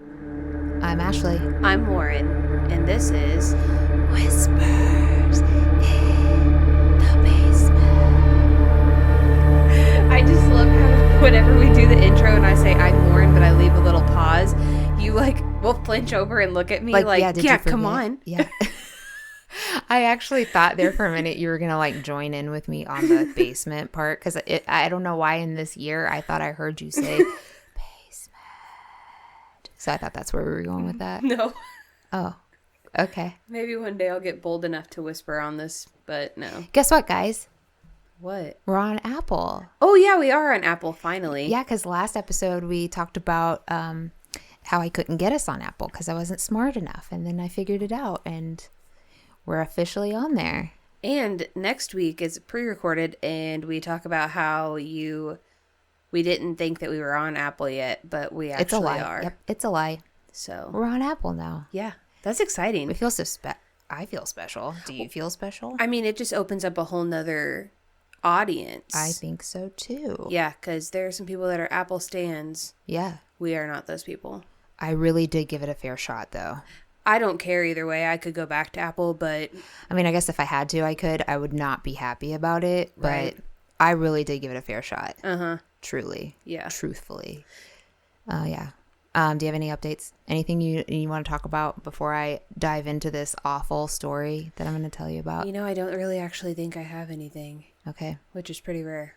I'm Ashley. I'm Lauren, and this is Whispers in the Basement. I just love how whenever we do the intro and I say I'm Lauren, but I leave a little pause, you will flinch over and look at me like did you forget? come on. Yeah. I actually thought there for a minute you were going to join in with me on the basement part because I don't know why in this year I thought I heard you say basement. So I thought that's where we were going with that. No. Oh, okay. Maybe one day I'll get bold enough to whisper on this, but no. Guess what, guys? What? We're on Apple. Oh, yeah, we are on Apple, finally. Yeah, because last episode we talked about how I couldn't get us on Apple because I wasn't smart enough. And then I figured it out, and we're officially on there. And next week is pre-recorded, and we talk about how we didn't think that we were on Apple yet, but we actually It's a lie. are. Yep, it's a lie. So We're on Apple now. yeah, that's exciting. We feel so I feel special. Do you feel special? I mean, it just opens up a whole nother audience. I think so too. Yeah, because there are some people that are Apple stans. Yeah. We are not those people. I really did give it a fair shot, though. I don't care either way. I could go back to Apple, but I mean, I guess if I had to, I could. I would not be happy about it, but Right. I really did give it a fair shot. uh-huh. Truly. Yeah. Truthfully. Yeah. Do you have any updates? Anything you want to talk about before I dive into this awful story that I'm going to tell you about? You know, I don't really actually think I have anything, Okay. which is pretty rare.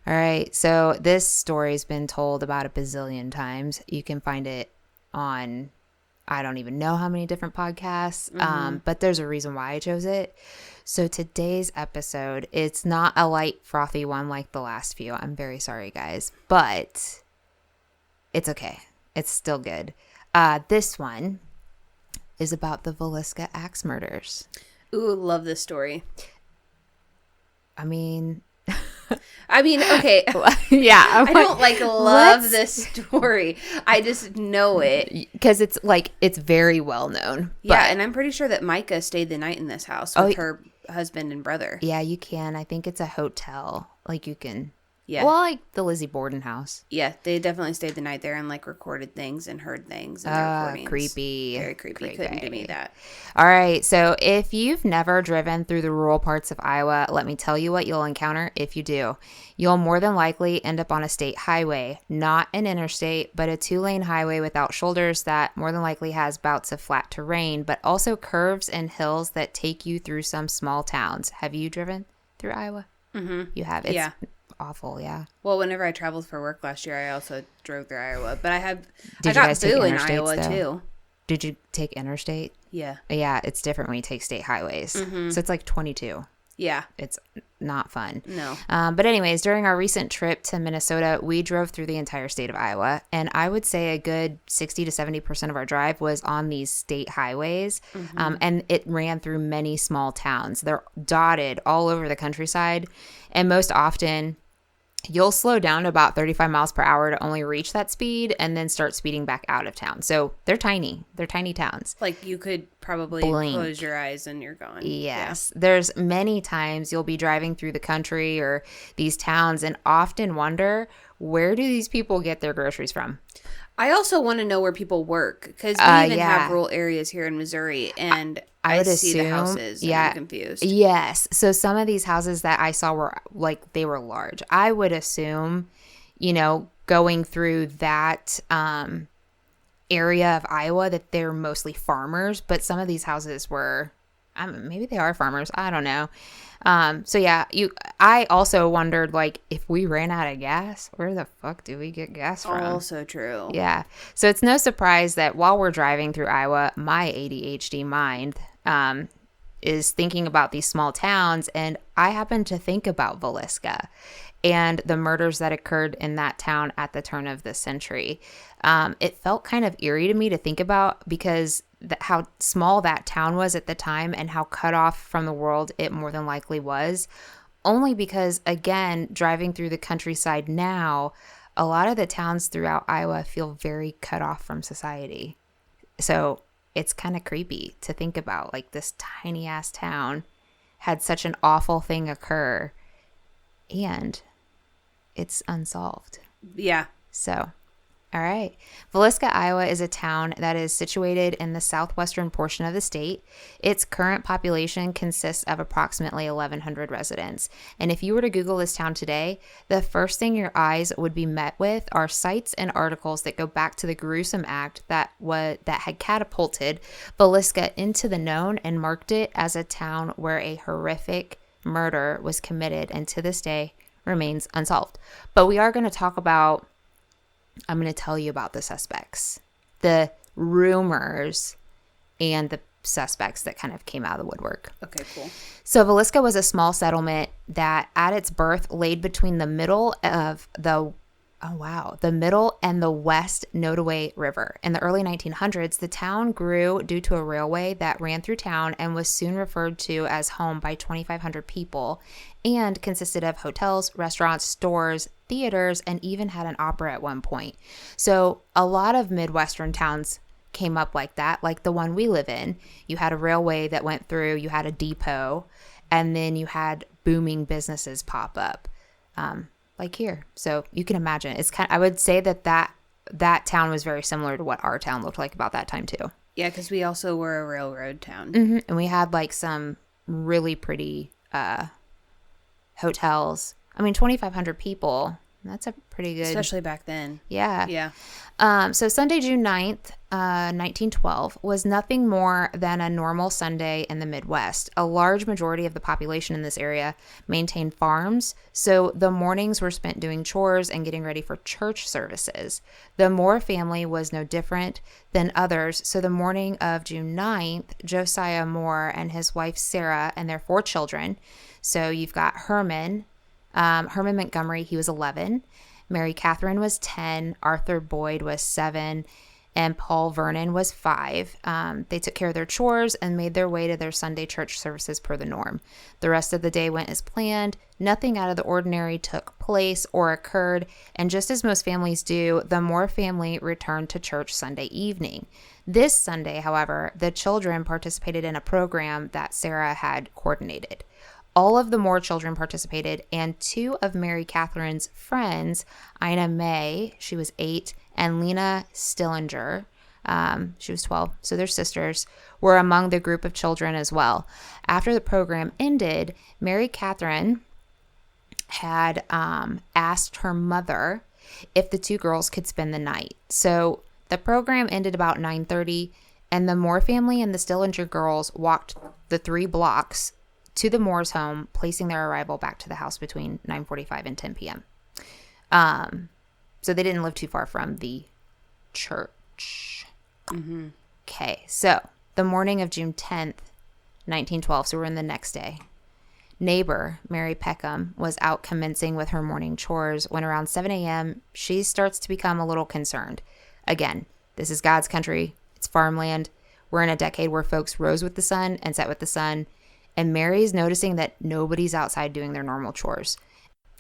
All right. So this story's been told about a bazillion times. You can find it on, I don't even know how many different podcasts, but there's a reason why I chose it. So today's episode, it's not a light, frothy one like the last few. I'm very sorry, guys, but it's okay. It's still good. This one is about the Villisca axe murders. Ooh, love this story. I mean, okay. yeah. I don't love this story. I just know it. Because it's very well known. Yeah, and I'm pretty sure that Micah stayed the night in this house with her husband and brother. Yeah, you can. I think it's a hotel. You can. Yeah. Well, the Lizzie Borden house. Yeah, they definitely stayed the night there and recorded things and heard things. And recordings. Creepy. Very creepy. Couldn't give me that. All right. So if you've never driven through the rural parts of Iowa, let me tell you what you'll encounter if you do. You'll more than likely end up on a state highway, not an interstate, but a 2-lane highway without shoulders that more than likely has bouts of flat terrain, but also curves and hills that take you through some small towns. Have you driven through Iowa? Mm-hmm. You have. It's yeah. Awful, yeah. Well, whenever I traveled for work last year, I also drove through Iowa. But I Did got you guys take Boo in interstates, Iowa though? too. Did you take interstate? Yeah. Yeah, it's different when you take state highways. Mm-hmm. So it's 22. Yeah. It's not fun. No. But anyways, during our recent trip to Minnesota, we drove through the entire state of Iowa. And I would say a good 60 to 70% of our drive was on these state highways. Mm-hmm. And it ran through many small towns. They're dotted all over the countryside. And most often, you'll slow down to about 35 miles per hour to only reach that speed and then start speeding back out of town. So they're tiny. They're tiny towns. You could probably Blink. close your eyes and you're gone. Yes. Yeah. There's many times you'll be driving through the country or these towns and often wonder, where do these people get their groceries from? I also want to know where people work because we even have rural areas here in Missouri, and I would see the houses and I'm confused. Yes. So some of these houses that I saw were they were large. I would assume, going through that area of Iowa that they're mostly farmers, but some of these houses were, maybe they are farmers. I don't know. So yeah, I also wondered, if we ran out of gas, where the fuck do we get gas from? Also true. Yeah. So it's no surprise that while we're driving through Iowa, my ADHD mind is thinking about these small towns, and I happen to think about Villisca and the murders that occurred in that town at the turn of the century. It felt kind of eerie to me to think about because how small that town was at the time and how cut off from the world it more than likely was. Only because, again, driving through the countryside now, a lot of the towns throughout Iowa feel very cut off from society. So it's kind of creepy to think about, this tiny ass town had such an awful thing occur and it's unsolved. Yeah. So All right. Villisca, Iowa is a town that is situated in the southwestern portion of the state. Its current population consists of approximately 1,100 residents. And if you were to Google this town today, the first thing your eyes would be met with are sites and articles that go back to the gruesome act that had catapulted Villisca into the known and marked it as a town where a horrific murder was committed and to this day remains unsolved. But we are going to talk about I'm going to tell you about the suspects, the rumors, and the suspects that kind of came out of the woodwork. Okay, cool. So Villisca was a small settlement that at its birth laid between the middle of the middle and the West Nodaway River. In the early 1900s, the town grew due to a railway that ran through town and was soon referred to as home by 2,500 people and consisted of hotels, restaurants, stores, theaters, and even had an opera at one point. So a lot of Midwestern towns came up like that, like the one we live in. You had a railway that went through, you had a depot, and then you had booming businesses pop up. Like here. So you can imagine I would say that town was very similar to what our town looked like about that time too. Yeah, because we also were a railroad town. Mm-hmm. And we had like some really pretty hotels. I mean, 2,500 people. That's a pretty good. Especially back then. Yeah. Yeah. So Sunday, June 9th, 1912 was nothing more than a normal Sunday in the Midwest. A large majority of the population in this area maintained farms, so the mornings were spent doing chores and getting ready for church services. The Moore family was no different than others, so the morning of June 9th, Josiah Moore and his wife Sarah and their 4 children. So you've got Herman Montgomery, he was 11. Mary Catherine was 10. Arthur Boyd was 7. And Paul Vernon was 5. They took care of their chores and made their way to their Sunday church services per the norm. The rest of the day went as planned. Nothing out of the ordinary took place or occurred. And just as most families do, the Moore family returned to church Sunday evening. This Sunday, however, the children participated in a program that Sarah had coordinated. All of the Moore children participated, and 2 of Mary Catherine's friends, Ina May, she was 8, and Lena Stillinger, she was 12, so they're sisters, were among the group of children as well. After the program ended, Mary Catherine had asked her mother if the 2 girls could spend the night. So the program ended about 9:30, and the Moore family and the Stillinger girls walked the 3 blocks to the Moore's home, placing their arrival back to the house between 9:45 and 10 p.m. So they didn't live too far from the church. Mm-hmm. Okay, so the morning of June 10th, 1912, so we're in the next day. Neighbor Mary Peckham was out commencing with her morning chores when around 7 a.m. she starts to become a little concerned. Again, this is God's country. It's farmland. We're in a decade where folks rose with the sun and set with the sun. And Mary's noticing that nobody's outside doing their normal chores.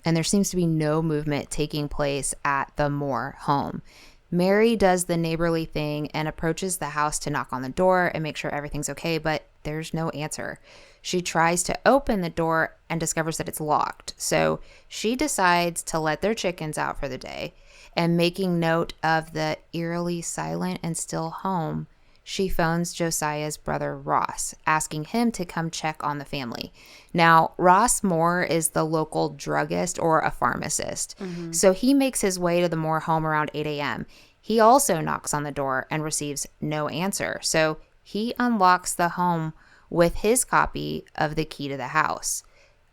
And there seems to be no movement taking place at the Moore home. Mary does the neighborly thing and approaches the house to knock on the door and make sure everything's okay, but there's no answer. She tries to open the door and discovers that it's locked. So she decides to let their chickens out for the day. And making note of the eerily silent and still home, she phones Josiah's brother Ross, asking him to come check on the family. Now, Ross Moore is the local druggist or a pharmacist. Mm-hmm. So he makes his way to the Moore home around 8 a.m. He also knocks on the door and receives no answer. So he unlocks the home with his copy of the key to the house.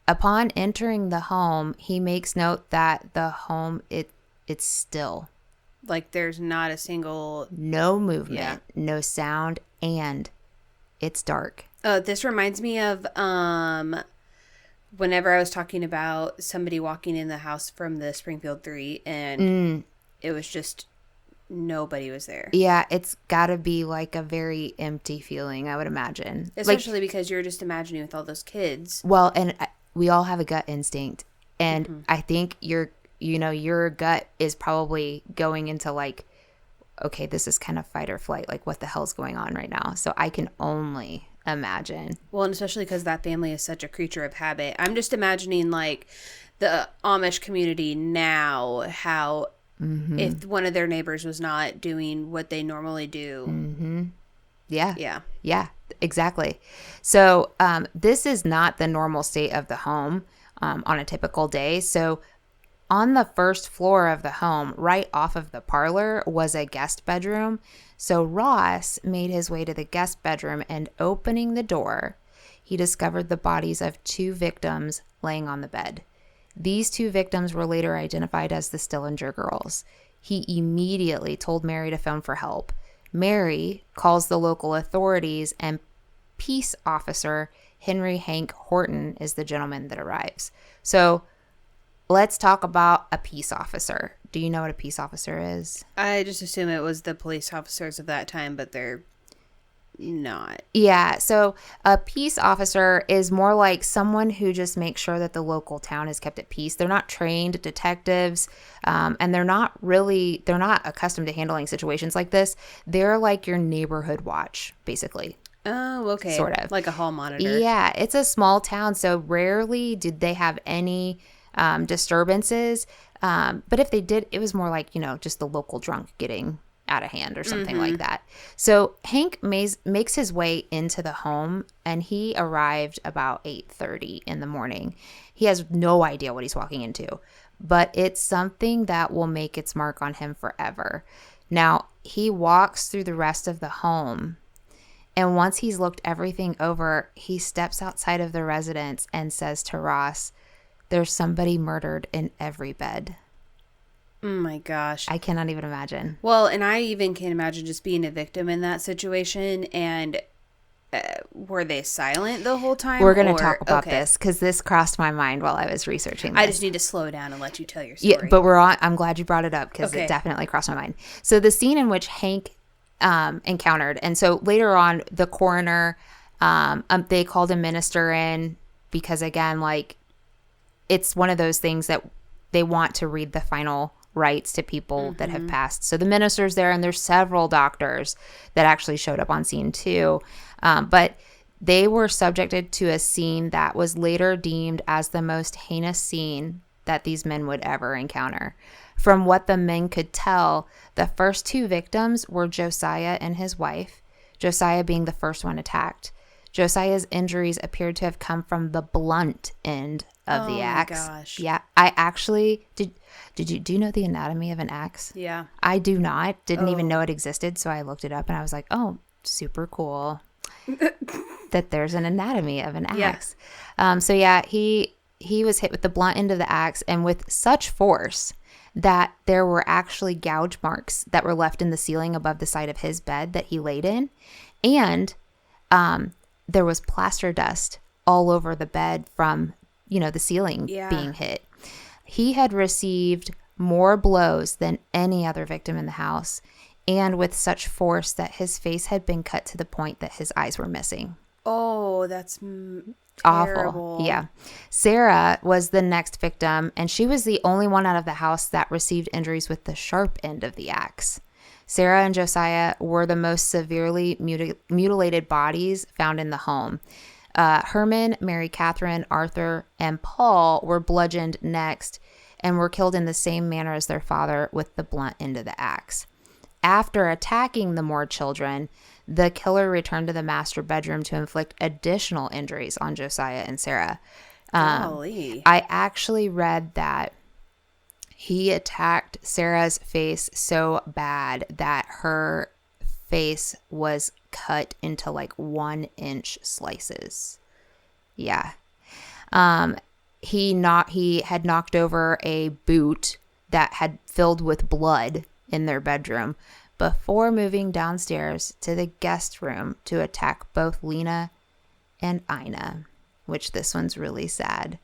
Upon entering the home, he makes note that the home, it's still. Like there's not a single... No movement, no sound, and it's dark. Oh, this reminds me of whenever I was talking about somebody walking in the house from the Springfield 3 and it was just nobody was there. Yeah, it's got to be like a very empty feeling, I would imagine. Especially because you're just imagining with all those kids. Well, and we all have a gut instinct. And I think your gut is probably going into like, okay, this is kind of fight or flight. Like, what the hell's going on right now? So I can only imagine. Well, and especially because that family is such a creature of habit. I'm just imagining like the Amish community now, how if one of their neighbors was not doing what they normally do. Yeah. Yeah. Yeah, exactly. So this is not the normal state of the home on a typical day. So on the first floor of the home, right off of the parlor, was a guest bedroom. So Ross made his way to the guest bedroom, and opening the door, he discovered the bodies of 2 victims laying on the bed. These 2 victims were later identified as the Stillinger girls. He immediately told Mary to phone for help. Mary calls the local authorities, and peace officer Henry Hank Horton is the gentleman that arrives. So let's talk about a peace officer. Do you know what a peace officer is? I just assume it was the police officers of that time, but they're not. Yeah, so a peace officer is more like someone who just makes sure that the local town is kept at peace. They're not trained detectives, and they're not accustomed to handling situations like this. They're like your neighborhood watch, basically. Oh, okay. Sort of. Like a hall monitor. Yeah, it's a small town, so rarely did they have any disturbances. But if they did, it was more like, just the local drunk getting out of hand or something like that. So Hank makes his way into the home, and he arrived about 8:30 in the morning. He has no idea what he's walking into, but it's something that will make its mark on him forever. Now, he walks through the rest of the home, and once he's looked everything over, he steps outside of the residence and says to Ross, "There's somebody murdered in every bed." Oh my gosh. I cannot even imagine. Well, and I even can't imagine just being a victim in that situation. And were they silent the whole time? We're going to talk about this because this crossed my mind while I was researching this. I just need to slow down and let you tell your story. Yeah, but I'm glad you brought it up because it definitely crossed my mind. So the scene in which Hank encountered, and so later on, the coroner, they called a minister in because, again, like, it's one of those things that they want to read the final rites to people that have passed. So the minister's there, and there's several doctors that actually showed up on scene too. But they were subjected to a scene that was later deemed as the most heinous scene that these men would ever encounter. From what the men could tell, the first 2 victims were Josiah and his wife, Josiah being the first one attacked. Josiah's injuries appeared to have come from the blunt end of the axe. Oh my gosh. Yeah, I actually do you know the anatomy of an axe? Yeah. I do not. Didn't even know it existed, so I looked it up and I was like, "Oh, super cool." That there's an anatomy of an axe. Yeah. He was hit with the blunt end of the axe, and with such force that there were actually gouge marks that were left in the ceiling above the side of his bed that he laid in, and there was plaster dust all over the bed from, the ceiling being hit. He had received more blows than any other victim in the house, and with such force that his face had been cut to the point that his eyes were missing. Oh, that's awful. terrible. Yeah. Sarah was the next victim, and she was the only one out of the house that received injuries with the sharp end of the axe. Sarah and Josiah were the most severely mutilated bodies found in the home. Herman, Mary Catherine, Arthur, and Paul were bludgeoned next and were killed in the same manner as their father with the blunt end of the axe. After attacking the Moore children, the killer returned to the master bedroom to inflict additional injuries on Josiah and Sarah. Golly. I actually read that he attacked Sarah's face so bad that her face was cut into like 1-inch slices. Yeah. He had knocked over a boot that had filled with blood in their bedroom before moving downstairs to the guest room to attack both Lena and Ina, which this one's really sad.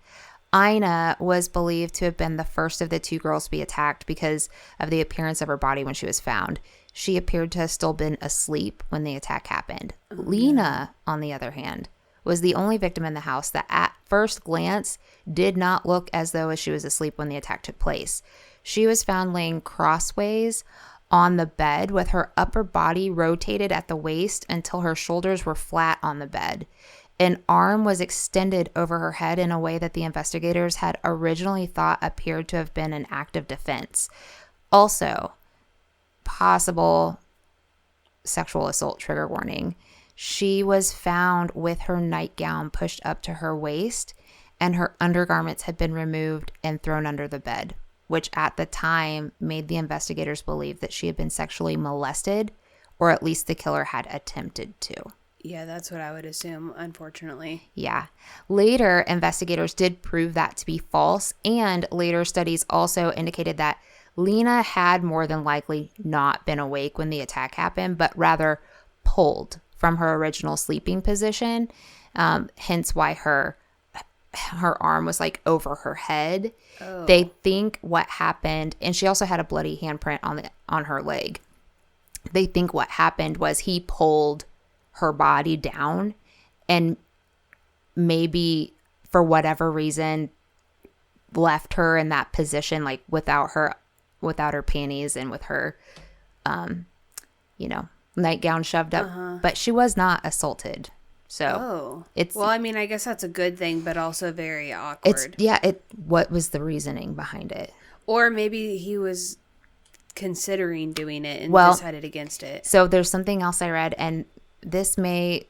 Ina was believed to have been the first of the 2 girls to be attacked because of the appearance of her body when she was found. She appeared to have still been asleep when the attack happened. Lena, on the other hand, was the only victim in the house that at first glance did not look as though she was asleep when the attack took place. She was found laying crossways on the bed with her upper body rotated at the waist until her shoulders were flat on the bed. An arm was extended over her head in a way that the investigators had originally thought appeared to have been an act of defense. Also, possible sexual assault trigger warning. She was found with her nightgown pushed up to her waist, and her undergarments had been removed and thrown under the bed, which at the time made the investigators believe that she had been sexually molested, or at least the killer had attempted to. Yeah, that's what I would assume, unfortunately. Yeah. Later, investigators did prove that to be false, and later studies also indicated that Lena had more than likely not been awake when the attack happened, but rather pulled from her original sleeping position, hence why her arm was like over her head. Oh. They think what happened, and she also had a bloody handprint on her leg. They think what happened was he pulled her body down and maybe for whatever reason left her in that position, like without her panties and with her nightgown shoved up. But she was not assaulted. So it's, well, I mean, I guess that's a good thing, but also very awkward. What was the reasoning behind it? Or maybe he was considering doing it and decided against it. So there's something else I read, and this may,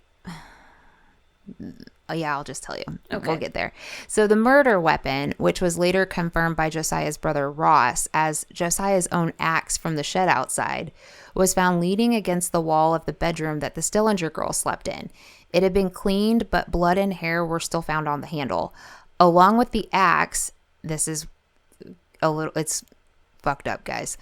I'll just tell you. Okay. We'll get there. So the murder weapon, which was later confirmed by Josiah's brother Ross as Josiah's own axe from the shed outside, was found leaning against the wall of the bedroom that the Stillinger girl slept in. It had been cleaned, but blood and hair were still found on the handle. Along with the axe, it's fucked up, guys.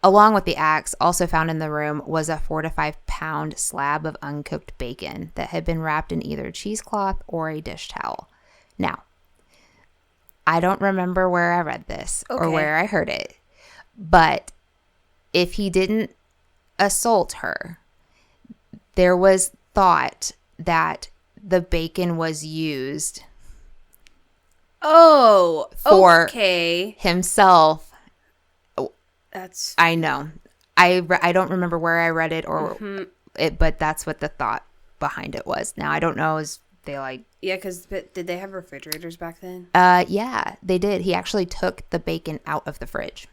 Along with the axe, also found in the room was a 4 to 5 pound slab of uncooked bacon that had been wrapped in either cheesecloth or a dish towel. Now, I don't remember where I read this or where I heard it, but if he didn't assault her, there was thought that the bacon was used for himself. I know. I don't remember where I read it or it, but that's what the thought behind it was. Now, I don't know. Because did they have refrigerators back then? Yeah, they did. He actually took the bacon out of the fridge.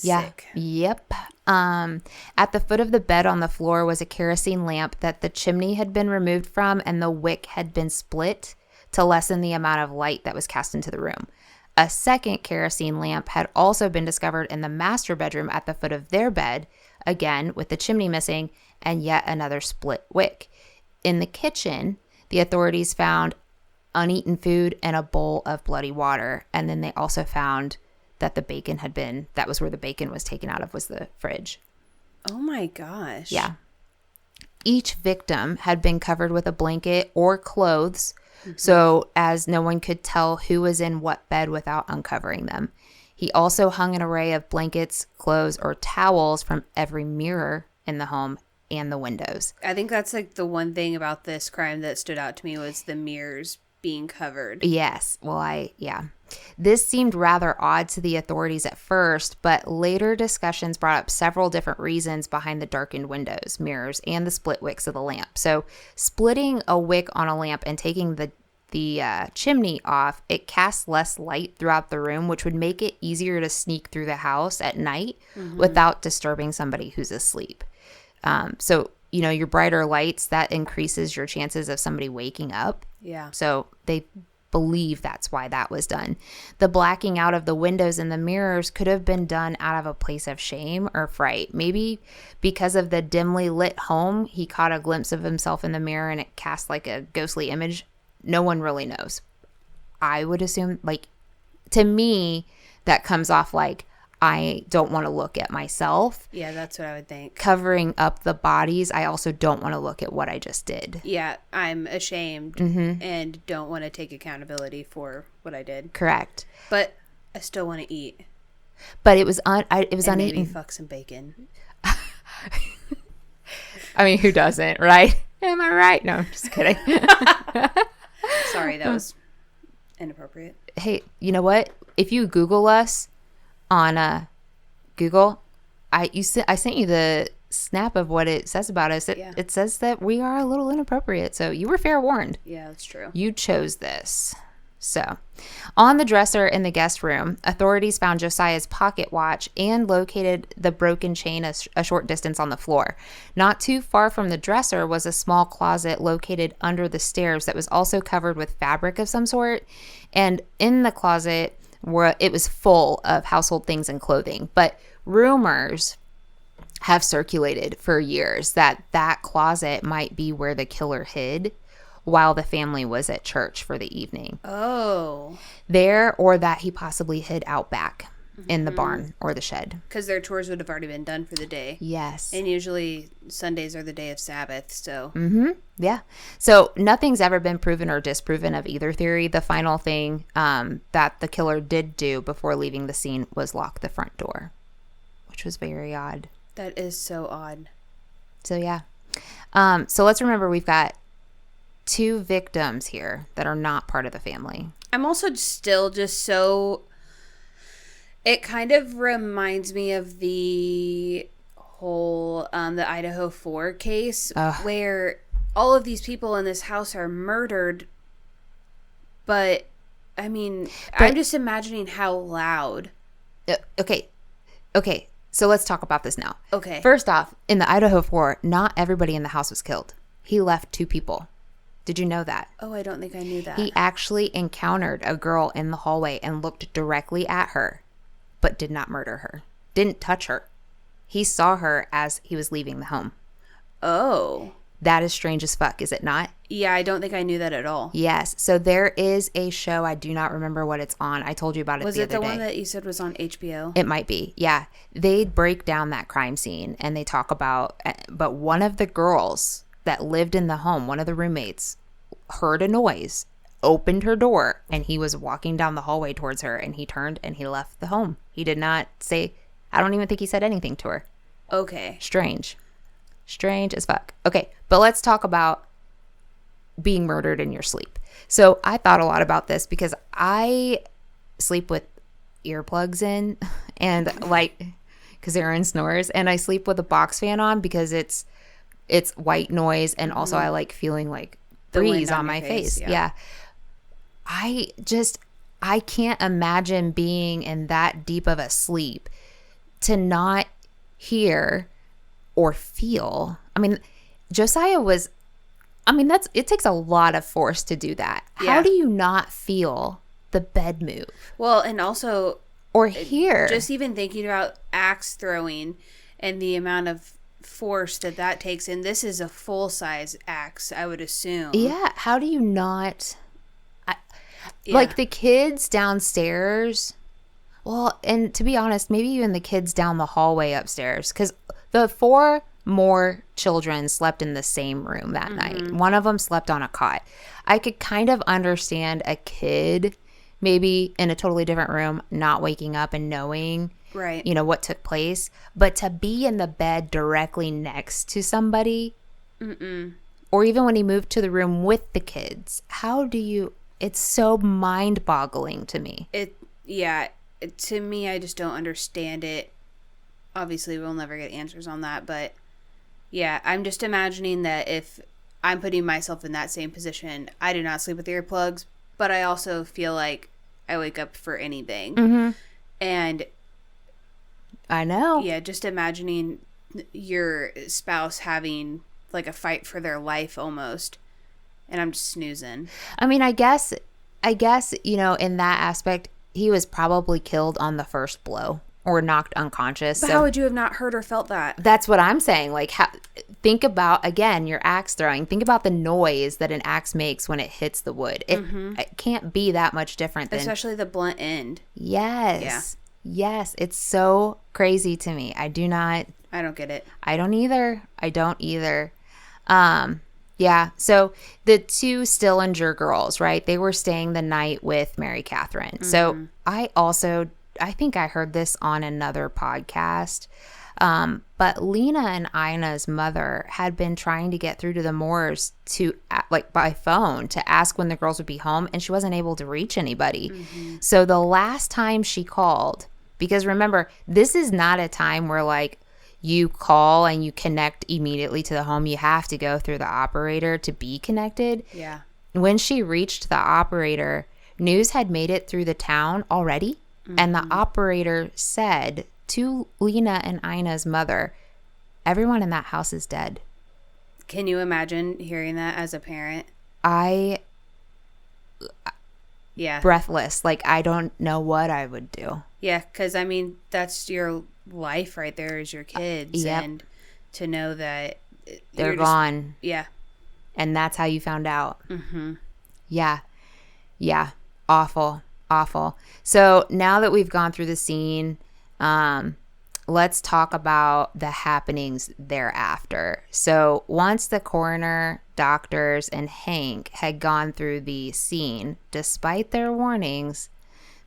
Yeah. Sick. Yep. At the foot of the bed on the floor was a kerosene lamp that the chimney had been removed from, and the wick had been split to lessen the amount of light that was cast into the room. A second kerosene lamp had also been discovered in the master bedroom at the foot of their bed, again with the chimney missing, and yet another split wick. In the kitchen, the authorities found uneaten food and a bowl of bloody water, and then they also found that that was where the bacon was taken out of, was the fridge. Oh my gosh. Yeah. Each victim had been covered with a blanket or clothes, so as no one could tell who was in what bed without uncovering them. He also hung an array of blankets, clothes, or towels from every mirror in the home and the windows. I think that's like the one thing about this crime that stood out to me was the mirrors being covered. Yes. Well, this seemed rather odd to the authorities at first, but later discussions brought up several different reasons behind the darkened windows, mirrors, and the split wicks of the lamp. So splitting a wick on a lamp and taking the chimney off, it casts less light throughout the room, which would make it easier to sneak through the house at night without disturbing somebody who's asleep. So, your brighter lights, that increases your chances of somebody waking up. Yeah. So they believe that's why that was done. The blacking out of the windows and the mirrors could have been done out of a place of shame or fright. Maybe because of the dimly lit home, he caught a glimpse of himself in the mirror and it cast like a ghostly image. No one really knows. I would assume, to me, that comes off like, I don't want to look at myself. Yeah, that's what I would think. Covering up the bodies, I also don't want to look at what I just did. Yeah, I'm ashamed and don't want to take accountability for what I did. Correct. But I still want to eat. But it was uneaten. Maybe fuck some bacon. I mean, who doesn't, right? Am I right? No, I'm just kidding. Sorry, that was inappropriate. Hey, you know what? If you Google us on Google, I sent you the snap of what it says about us. It says that we are a little inappropriate, so you were fair warned. Yeah, that's true. You chose this. So, on the dresser in the guest room, authorities found Josiah's pocket watch and located the broken chain a short distance on the floor. Not too far from the dresser was a small closet located under the stairs that was also covered with fabric of some sort. And in the closet, it was full of household things and clothing. But rumors have circulated for years that that closet might be where the killer hid while the family was at church for the evening. Oh. There, or that he possibly hid out back in the barn or the shed. Because their chores would have already been done for the day. Yes. And usually Sundays are the day of Sabbath, so. Yeah. So nothing's ever been proven or disproven of either theory. The final thing that the killer did do before leaving the scene was lock the front door, which was very odd. That is so odd. So, yeah. So let's remember we've got 2 victims here that are not part of the family. I'm also still just so... It kind of reminds me of the whole, the Idaho 4 case, where all of these people in this house are murdered. But, I mean, I'm just imagining how loud. Okay. So let's talk about this now. Okay. First off, in the Idaho 4, not everybody in the house was killed. He left 2 people. Did you know that? Oh, I don't think I knew that. He actually encountered a girl in the hallway and looked directly at her, but did not murder her. Didn't touch her. He saw her as he was leaving the home. Oh. That is strange as fuck, is it not? Yeah, I don't think I knew that at all. Yes. So there is a show. I do not remember what it's on. I told you about it the other day. Was it the one that you said was on HBO? It might be. Yeah. They break down that crime scene and they talk about, but one of the girls that lived in the home, one of the roommates, heard a noise, opened her door, and he was walking down the hallway towards her, and he turned and he left the home. He did not say, I don't even think he said anything to her. Okay. Strange as fuck. Okay, but let's talk about being murdered in your sleep. So I thought a lot about this because I sleep with earplugs in and because Aaron snores, and I sleep with a box fan on because it's white noise, and also I like feeling like breeze on my face. Yeah. I can't imagine being in that deep of a sleep to not hear or feel. I mean, Josiah was, it takes a lot of force to do that. Yeah. How do you not feel the bed move? Well, and also, or hear. Just even thinking about axe throwing and the amount of force that takes, and this is a full-size axe, I would assume. Yeah. How do you not... Like the kids downstairs. Well, and to be honest, maybe even the kids down the hallway upstairs, because the 4 more children slept in the same room that night. One of them slept on a cot. I could kind of understand a kid maybe in a totally different room not waking up and knowing, right, what took place. But to be in the bed directly next to somebody, or even when he moved to the room with the kids, how do you... It's so mind-boggling to me. To me, I just don't understand it. Obviously, we'll never get answers on that, but yeah, I'm just imagining that if I'm putting myself in that same position, I do not sleep with earplugs, but I also feel like I wake up for anything. And I know. Yeah, just imagining your spouse having like a fight for their life almost. And I'm just snoozing. I mean, I guess, in that aspect, he was probably killed on the first blow or knocked unconscious. But how would you have not heard or felt that? That's what I'm saying. Like, think about, again, your axe throwing. Think about the noise that an axe makes when it hits the wood. It can't be that much different than... Especially the blunt end. Yes. Yeah. Yes. It's so crazy to me. I don't get it. I don't either. Yeah, so the 2 Stillinger girls, right? They were staying the night with Mary Catherine. So I think I heard this on another podcast, but Lena and Ina's mother had been trying to get through to the Moores by phone to ask when the girls would be home, and she wasn't able to reach anybody. So the last time she called, because remember, this is not a time where you call and you connect immediately to the home. You have to go through the operator to be connected. Yeah. When she reached the operator, News had made it through the town already, and the operator said to Lena and Ina's mother, everyone in that house is dead. Can you imagine hearing that as a parent? Yeah. Breathless. Like, I don't know what I would do. Yeah, because, I mean, that's your life right there is your kids. Yep. And to know that they're gone. Yeah. And that's how you found out. Mm-hmm. Yeah. Yeah. Awful. Awful. So now that we've gone through the scene, let's talk about the happenings thereafter. So once the coroner, doctors, and Hank had gone through the scene, despite their warnings,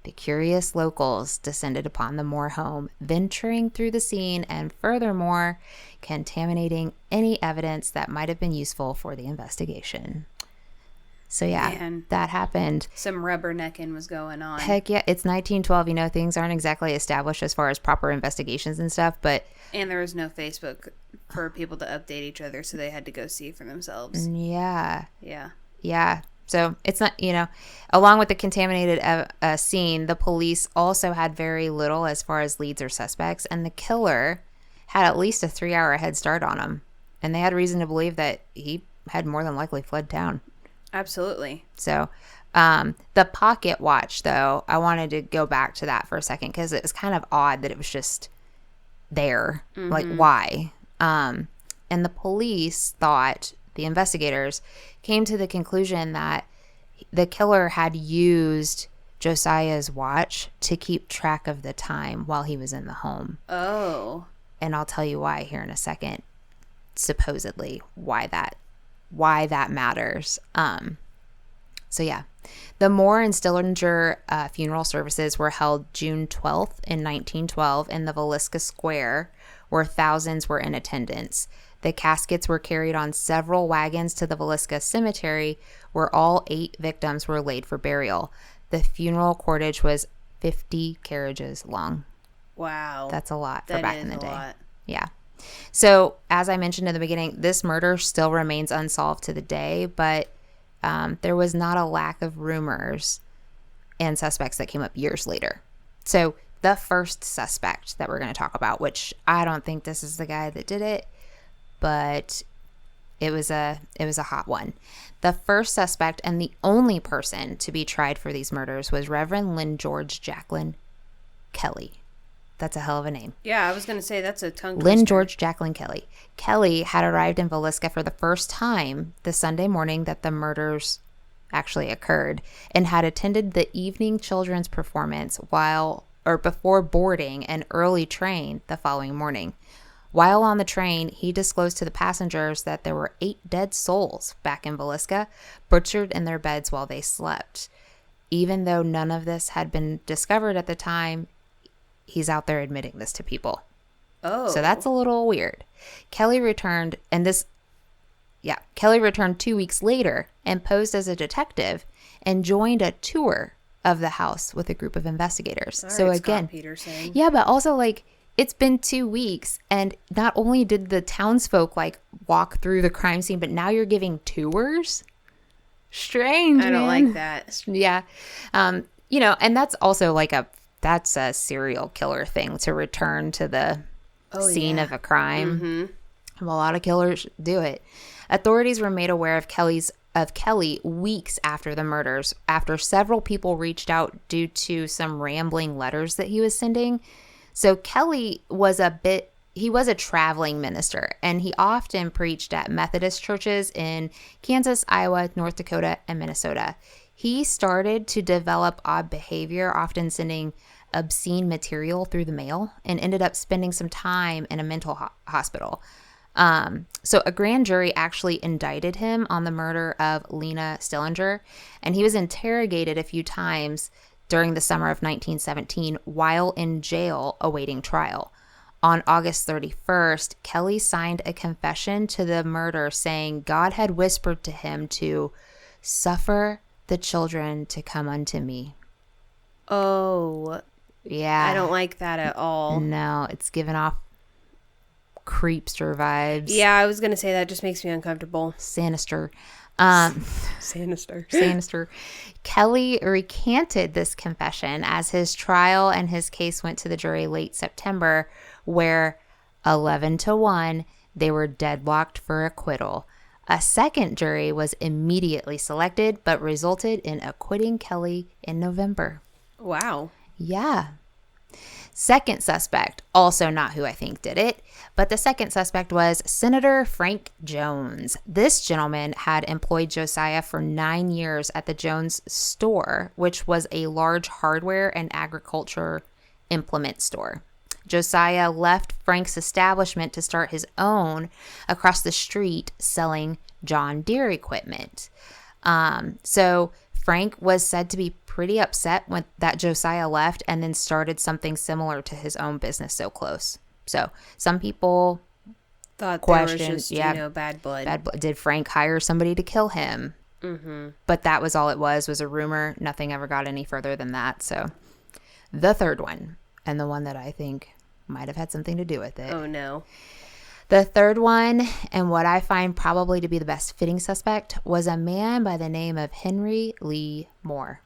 the curious locals descended upon the Moore home, venturing through the scene and furthermore contaminating any evidence that might have been useful for the investigation. So yeah, man, that happened. Some rubbernecking was going on. Heck yeah, it's 1912. You know, things aren't exactly established as far as proper investigations and stuff, but... And there was no Facebook for people to update each other, so they had to go see for themselves. Yeah. Yeah. Yeah. So it's not, you know, along with the contaminated scene, the police also had very little as far as leads or suspects, and the killer had at least a 3-hour head start on him. And they had reason to believe that he had more than likely fled town. Absolutely. So the pocket watch, though, I wanted to go back to that for a second because it was kind of odd that it was just there. Mm-hmm. Like, why? And the police thought, the investigators came to the conclusion that the killer had used Josiah's watch to keep track of the time while he was in the home. Oh. And I'll tell you why here in a second, supposedly, why that matters. So yeah, the Moore and Stillinger funeral services were held June 12th in 1912 in the Villisca Square, where thousands were in attendance. The caskets were carried on several wagons to the Villisca Cemetery, where all 8 victims were laid for burial. The funeral cortege was 50 carriages long. Wow. That's a lot for back in the day. Lot. Yeah. So, as I mentioned in the beginning, this murder still remains unsolved to the day, but there was not a lack of rumors and suspects that came up years later. So, the first suspect that we're going to talk about, which I don't think this is the guy that did it, but it was a hot one. The first suspect and the only person to be tried for these murders was Reverend Lynn George Jacqueline Kelly. That's a hell of a name. Yeah, I was going to say that's a tongue twister. Lynn George Jacqueline Kelly. Kelly had arrived in Villisca for the first time the Sunday morning that the murders actually occurred and had attended the evening children's performance before boarding an early train the following morning. While on the train, he disclosed to the passengers that there were 8 dead souls back in Villisca, butchered in their beds while they slept. Even though none of this had been discovered at the time, he's out there admitting this to people. Oh. So that's a little weird. Kelly returned 2 weeks later and posed as a detective and joined a tour of the house with a group of investigators. Sorry, so again, Scott Peterson. Yeah, but also like it's been 2 weeks and not only did the townsfolk like walk through the crime scene, but now you're giving tours? Strange, I don't like that. Yeah. You know, and that's also like that's a serial killer thing to return to the scene of a crime. Mm-hmm. A lot of killers do it. Authorities were made aware of Kelly weeks after the murders, after several people reached out due to some rambling letters that he was sending. So Kelly was a traveling minister, and he often preached at Methodist churches in Kansas, Iowa, North Dakota, and Minnesota. He started to develop odd behavior, often sending obscene material through the mail, and ended up spending some time in a mental hospital. So a grand jury actually indicted him on the murder of Lena Stillinger, and he was interrogated a few times during the summer of 1917 while in jail awaiting trial. On August 31st, Kelly signed a confession to the murder saying God had whispered to him to suffer the children to come unto me. Oh. Yeah. I don't like that at all. No, it's given off creepster vibes. Yeah, I was going to say that just makes me uncomfortable. Sinister. Sinister. Sinister. Kelly recanted this confession as his trial and his case went to the jury late September, where 11-1, they were deadlocked for acquittal. A second jury was immediately selected, but resulted in acquitting Kelly in November. Wow. Yeah. Second suspect, also not who I think did it, but the second suspect was Senator Frank Jones. This gentleman had employed Josiah for 9 years at the Jones store, which was a large hardware and agriculture implement store. Josiah left Frank's establishment to start his own across the street selling John Deere equipment. So Frank was said to be pretty upset when that Josiah left and then started something similar to his own business so close. So some people thought questioned, there was just, bad blood. Did Frank hire somebody to kill him? Mm-hmm. But that was all it was a rumor. Nothing ever got any further than that. So the third one, and the one that I think might have had something to do with it. Oh, no. The third one, and what I find probably to be the best fitting suspect, was a man by the name of Henry Lee Moore.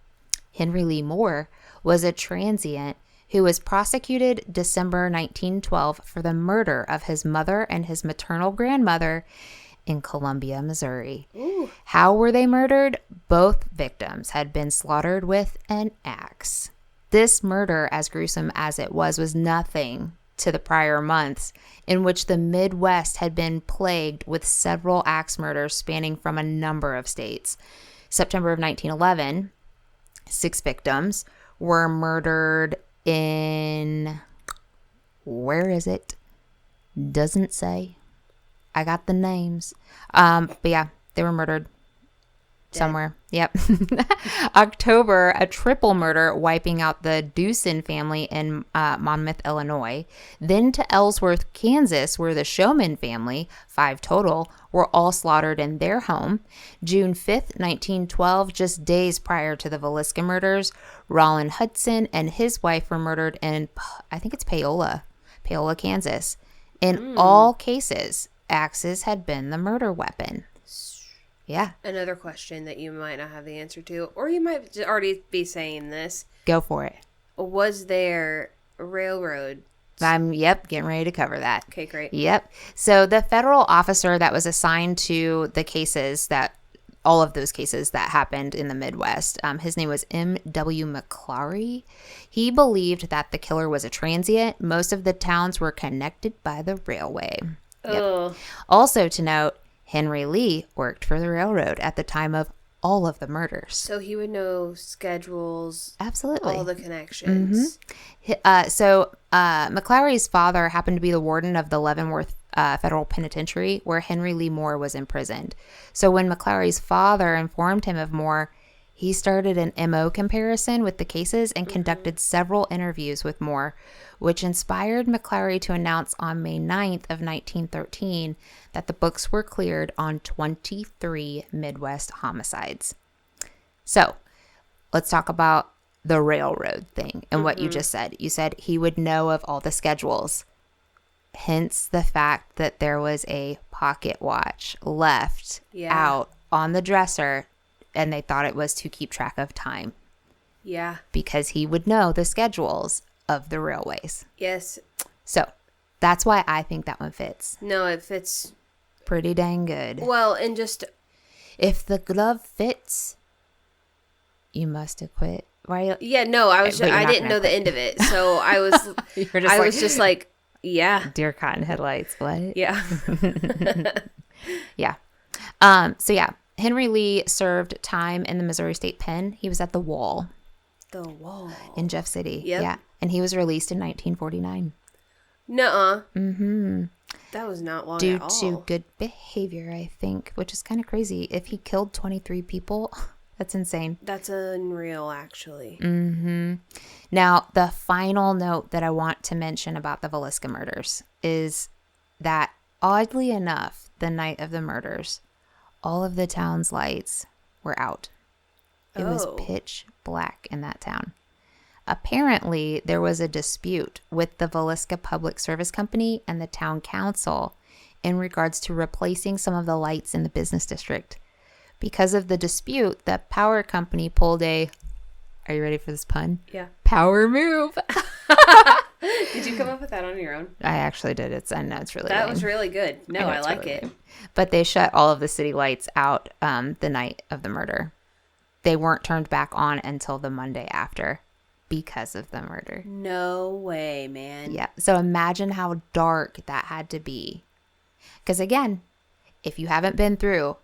Henry Lee Moore was a transient who was prosecuted December 1912 for the murder of his mother and his maternal grandmother in Columbia, Missouri. Ooh. How were they murdered? Both victims had been slaughtered with an axe. This murder, as gruesome as it was nothing to the prior months, in which the Midwest had been plagued with several axe murders spanning from a number of states. September of 1911, 6 victims were murdered in, where is it? Doesn't say. I got the names. But yeah, they were murdered somewhere. Yep. October, a triple murder wiping out the Dewson family in Monmouth, Illinois. Then to Ellsworth, Kansas, where the Showman family, 5 total, were all slaughtered in their home. June 5th, 1912, just days prior to the Villisca murders, Rollin Hudson and his wife were murdered in, I think it's Paola, Kansas. In all cases, axes had been the murder weapon. Yeah. Another question that you might not have the answer to, or you might already be saying this. Go for it. Was there a railroad? Getting ready to cover that. Okay, great. Yep. So the federal officer that was assigned to the cases all of those cases that happened in the Midwest, his name was M.W. McClary. He believed that the killer was a transient. Most of the towns were connected by the railway. Yep. Also to note, Henry Lee worked for the railroad at the time of all of the murders. So he would know schedules. Absolutely. All the connections. Mm-hmm. McClary's father happened to be the warden of the Leavenworth Federal Penitentiary, where Henry Lee Moore was imprisoned. So when McClary's father informed him of Moore, he started an MO comparison with the cases and conducted several interviews with Moore, which inspired McClary to announce on May 9th of 1913 that the books were cleared on 23 Midwest homicides. So let's talk about the railroad thing and what you just said. You said he would know of all the schedules, hence the fact that there was a pocket watch left out on the dresser, and they thought it was to keep track of time. Yeah. Because he would know the schedules of the railways. Yes. So that's why I think that one fits. No, it fits pretty dang good. Well, and just if the glove fits, you must acquit. Why? Yeah, no, I didn't know the end of it, so I was just like, yeah, deer cotton headlights. What? Yeah. Yeah. So yeah, Henry Lee served time in the Missouri State Pen. He was at the Wall. The Wall in Jeff City. Yep. Yeah, and he was released in 1949. Nuh-uh. Mm-hmm. That was not long Due at all. to good behavior, I think, which is kind of crazy. If he killed 23 people, that's insane. That's unreal, actually. Mm-hmm. Now, the final note that I want to mention about the Villisca murders is that, oddly enough, the night of the murders, all of the town's lights were out. It was pitch black in that town. Apparently, there was a dispute with the Villisca Public Service Company and the town council in regards to replacing some of the lights in the business district. Because of the dispute, the power company pulled a, are you ready for this pun? Yeah. Power move. Did you come up with that on your own? I actually did. I know it's really That lame. was really good. No, I like really it. lame. But they shut all of the city lights out the night of the murder. They weren't turned back on until the Monday after because of the murder. No way, man. Yeah. So imagine how dark that had to be. Because again, if you haven't been through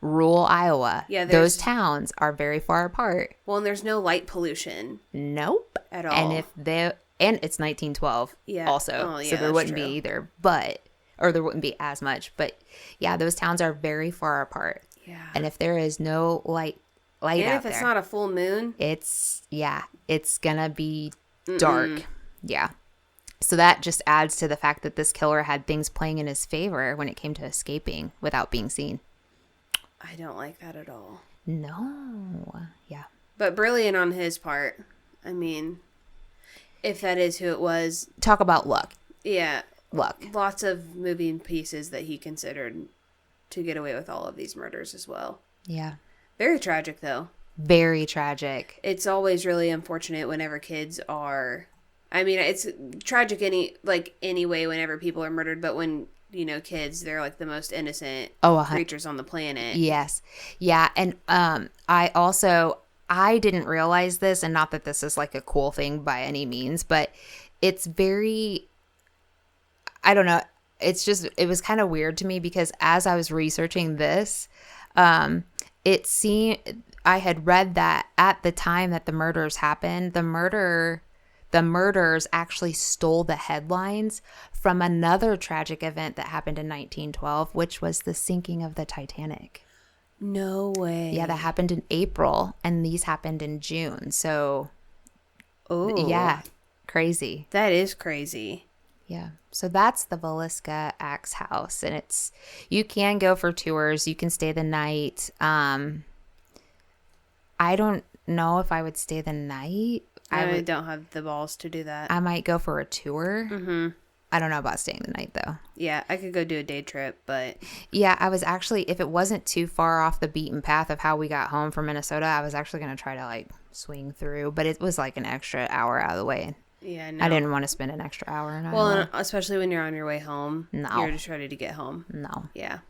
rural Iowa, those towns are very far apart. Well, and there's no light pollution. Nope. At all. And it's 1912 also. So there wouldn't be either. Or there wouldn't be as much. But yeah, those towns are very far apart. Yeah. And if there is no light out there. And if it's not a full moon. It's going to be dark. Yeah. So that just adds to the fact that this killer had things playing in his favor when it came to escaping without being seen. I don't like that at all. No. Yeah. But brilliant on his part. I mean, if that is who it was. Talk about luck. Yeah. Luck. Lots of moving pieces that he considered to get away with all of these murders as well. Yeah. Very tragic, though. Very tragic. It's always really unfortunate whenever kids are... I mean, it's tragic anyway whenever people are murdered, but when, kids, they're like the most innocent creatures on the planet. Yes. Yeah, and I didn't realize this, and not that this is like a cool thing by any means, but it's very... I don't know. It was kind of weird to me because as I was researching this, it seemed, I had read that at the time that the murders happened, the murderers actually stole the headlines from another tragic event that happened in 1912, which was the sinking of the Titanic. No way. Yeah, that happened in April, and these happened in June. So, yeah, crazy. That is crazy. Yeah. So that's the Villisca Axe House, and you can go for tours. You can stay the night. I don't know if I would stay the night. I don't have the balls to do that. I might go for a tour. Mm-hmm. I don't know about staying the night, though. Yeah, I could go do a day trip, but... Yeah, I was actually, if it wasn't too far off the beaten path of how we got home from Minnesota, I was actually going to try to, swing through. But it was, an extra hour out of the way. Yeah, no. I didn't want to spend an extra hour in Iowa. Well, especially when you're on your way home. No. You're just ready to get home. No. Yeah.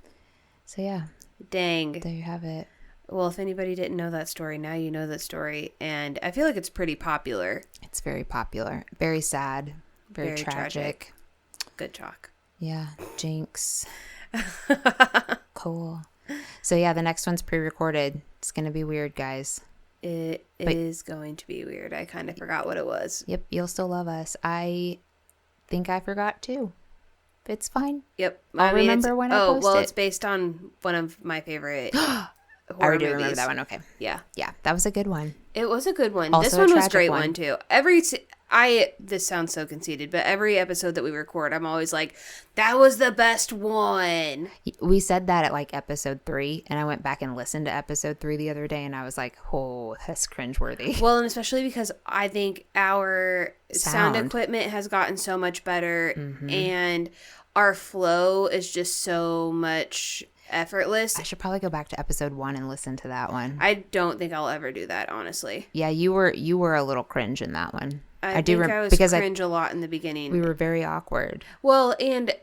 So, yeah. Dang. There you have it. Well, if anybody didn't know that story, now you know that story. And I feel like it's pretty popular. It's very popular. Very sad. Very tragic. Good talk. Yeah. Jinx. Cool. So, yeah, the next one's pre-recorded. It's going to be weird, guys. It is going to be weird. I kind of forgot what it was. Yep. You'll still love us. I think I forgot, too. It's fine. Yep. I'll remember when I post it. Oh, well, it's based on one of my favorite I already remember that one. Okay. Yeah. Yeah. That was a good one. It was a good one. Also this one was a great one. one, too. This sounds so conceited, but every episode that we record, I'm always like, that was the best one. We said that at episode 3, and I went back and listened to episode 3 the other day, and I was like, oh, that's cringeworthy. Well, and especially because I think our sound equipment has gotten so much better, and our flow is just so much effortless. I should probably go back to episode 1 and listen to that one. I don't think I'll ever do that, honestly. Yeah, you were a little cringe in that one. I was cringe a lot in the beginning. We were very awkward. Well, and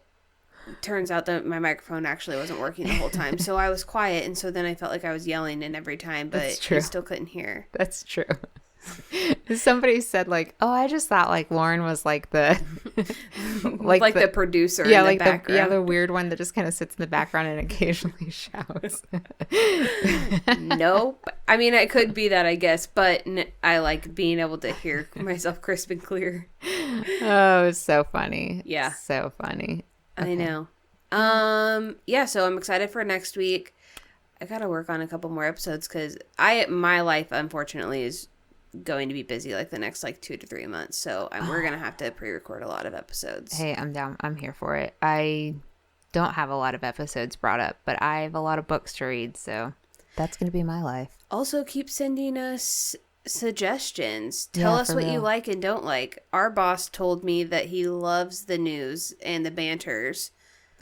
turns out that my microphone actually wasn't working the whole time, so I was quiet, and so then I felt like I was yelling in every time, but you still couldn't hear. That's true. Somebody said oh, I just thought Lauren was the the producer in the background. the weird one that just kind of sits in the background and occasionally shouts. Nope. I mean, it could be that, I guess, but I like being able to hear myself crisp and clear. Oh, it's so funny. Yeah. So funny. Okay. I know. Yeah, so I'm excited for next week. I gotta work on a couple more episodes because my life, unfortunately, is going to be busy the next 2 to 3 months, so we're gonna have to pre-record a lot of episodes. Hey, I'm down. I'm here for it. I don't have a lot of episodes brought up, but I have a lot of books to read, so that's gonna be my life. Also, keep sending us suggestions. Tell us what you like and don't like. Our boss told me that he loves the news and the banters.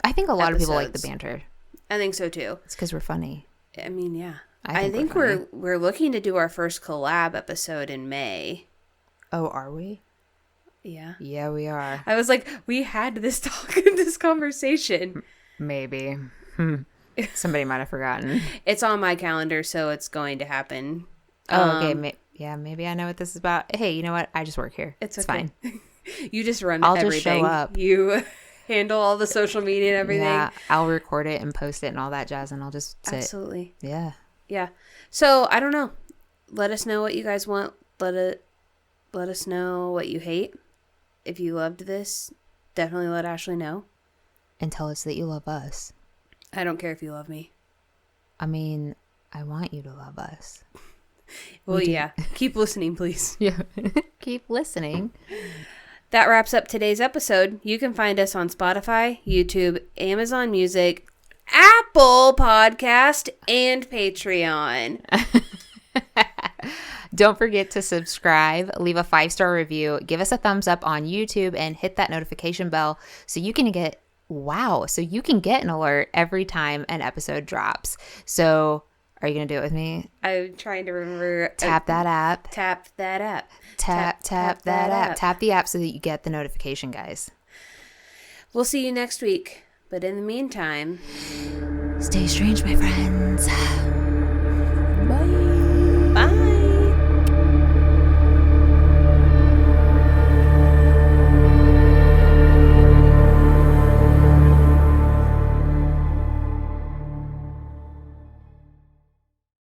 I think a lot of people like the banter. I think so too. It's because we're funny. I mean, yeah. I think we're looking to do our first collab episode in May. Oh, are we? Yeah. Yeah, we are. I was like, we had this this conversation. Maybe. Somebody might have forgotten. It's on my calendar, so it's going to happen. Oh, okay. Maybe I know what this is about. Hey, you know what? I just work here. It's fine. You just run I'll everything. Just show up. You handle all the social media and everything. Yeah, I'll record it and post it and all that jazz, and I'll just sit. Absolutely. Yeah. Yeah. So, I don't know. Let us know what you guys want. Let us know what you hate. If you loved this, definitely let Ashley know. And tell us that you love us. I don't care if you love me. I mean, I want you to love us. Well, yeah. Keep listening, please. Yeah. Keep listening. That wraps up today's episode. You can find us on Spotify, YouTube, Amazon Music, Apple Podcast, and Patreon. Don't forget to subscribe, leave a 5-star review, give us a thumbs up on YouTube, and hit that notification bell so you can get an alert every time an episode drops. So, are you going to do it with me? I'm trying to remember. Tap that app. Tap that app. Tap that app. Tap the app so that you get the notification, guys. We'll see you next week. But in the meantime, stay strange, my friends. Bye.